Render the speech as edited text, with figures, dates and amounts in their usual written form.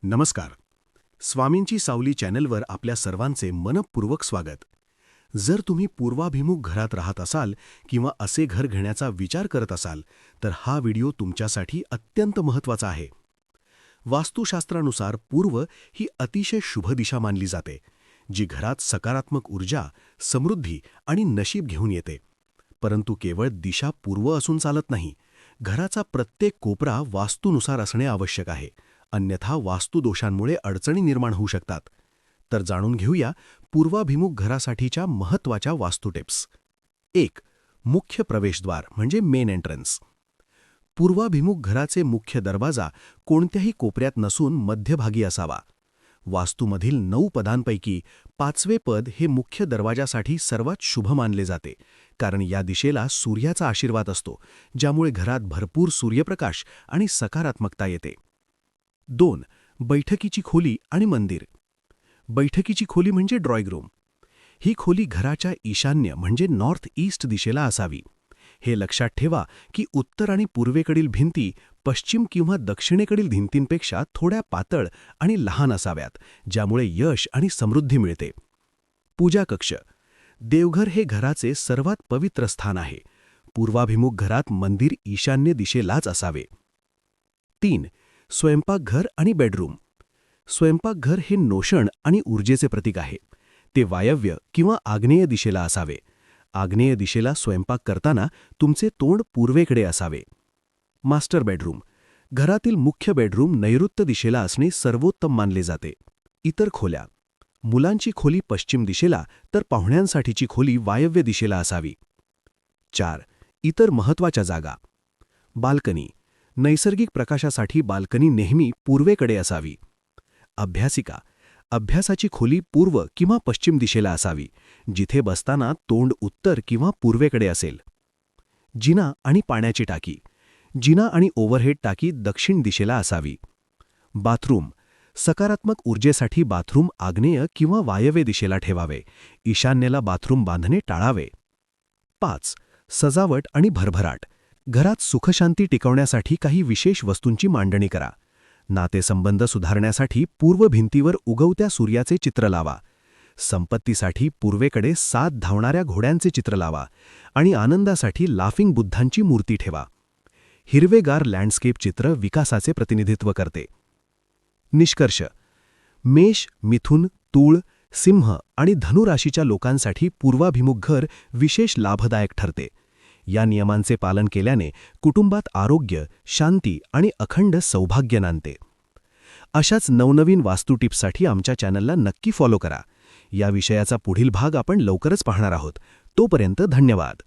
नमस्कार. स्वामींची सावली चॅनलवर आपल्या सर्वांचे मनःपूर्वक स्वागत. जर तुम्ही पूर्वाभिमुख घरात राहत असाल किंवा असे घर घेण्याचा विचार करत असाल तर हा व्हिडिओ तुमच्यासाठी अत्यंत महत्त्वाचा आहे. वास्तुशास्त्रानुसार पूर्व ही अतिशय शुभ दिशा मानली जाते, जी घरात सकारात्मक ऊर्जा, समृद्धी आणि नशीब घेऊन येते. परंतु केवळ दिशा पूर्व असून चालत नाही. घराचा प्रत्येक कोपरा वास्तूनुसार असणे आवश्यक आहे, अन्यथा वास्तुदोषांमुळे अडचणी निर्माण होऊ शकतात. तर जाणून घेऊया पूर्वाभिमुख घरासाठीच्या महत्त्वाच्या वास्तू टिप्स. 1. मुख्य प्रवेशद्वार म्हणजे मेन एंट्रन्स. पूर्वाभिमुख घराचे मुख्य दरवाजा कोणत्याही कोपऱ्यात नसून मध्यभागी असावा. वास्तूमधील 9 पदांपैकी 5वे पद हे मुख्य दरवाजासाठी सर्वात शुभ मानले जाते, कारण या दिशेला सूर्याचा आशीर्वाद असतो, ज्यामुळे घरात भरपूर सूर्यप्रकाश आणि सकारात्मकता येते. 2. बैठकीची खोली आणि मंदिर. बैठकीची खोली म्हणजे ड्रॉइंग रूम. ही खोली घराच्या ईशान्य म्हणजे नॉर्थ ईस्ट दिशेला असावी. हे लक्षात ठेवा की उत्तर आणि पूर्वेकडील भिंती पश्चिम किंवा दक्षिणेकडील भिंतींपेक्षा थोड्या पातळ आणि लहान असाव्यात, ज्यामुळे यश आणि समृद्धी मिळते. पूजा कक्ष. देवघर हे घराचे सर्वात पवित्र स्थान आहे. पूर्वाभिमुख घरात मंदिर ईशान्य दिशेलाच असावे. 3. स्वयंपाकघर आणि बेडरूम. स्वयंपाकघर हे नोशन आणि ऊर्जेचे प्रतीक आहे. ते वायव्य किंवा आग्नेय दिशेला असावे. आग्नेय दिशेला स्वयंपाक करताना तुमचे तोंड पूर्वेकडे असावे. Master bedroom. घरातील मुख्य बेडरूम नैऋत्य दिशेला असणे सर्वोत्तम मानले जाते. इतर खोल्या. मुलांची खोली पश्चिम दिशेला तर पाहुण्यांसाठीची खोली वायव्य दिशेला असावी. 4. इतर महत्त्वाच्या जागा. बाल्कनी. नैसर्गिक प्रकाशासाठी बाल्कनी नेहमी पूर्वेकडे असावी. अभ्यासिका. अभ्यासाची खोली पूर्व किंवा पश्चिम दिशेला असावी, जिथे बसताना तोंड उत्तर किंवा पूर्वेकडे असेल. जिना आणि पाण्याची टाकी. जिना आणि ओव्हरहेड टाकी दक्षिण दिशेला असावी. बाथरूम. सकारात्मक ऊर्जेसाठी बाथरूम आग्नेय किंवा वायव्य दिशेला ठेवावे. ईशान्येला बाथरूम बांधणे टाळावे. 5. सजावट आणि भरभराट. घरात सुखशांती टिकवण्यासाठी काही विशेष वस्तूंची मांडणी करा. नातेसंबंध सुधारण्यासाठी पूर्व भिंतीवर उगवत्या सूर्याचे चित्र लावा. संपत्तीसाठी पूर्वेकडे 7 धावणाऱ्या घोड्यांचे चित्र लावा आणि आनंदासाठी लाफिंग बुद्धांची मूर्ती ठेवा. हिरवेगार लँडस्केप चित्र विकासाचे प्रतिनिधित्व करते. निष्कर्ष. मेष, मिथुन, तूळ, सिंह आणि धनु राशीच्या लोकांसाठी पूर्वाभिमुख घर विशेष लाभदायक ठरते. या नियमांचे पालन केल्याने कुटुंबात आरोग्य, शांती आणि अखंड सौभाग्य नांदते. अशाच नवनवीन वास्तू टिप्ससाठी आमच्या चॅनलला नक्की फॉलो करा. या विषयाचा पुढील भाग आपण लवकरच पाहणार आहोत. तोपर्यंत धन्यवाद.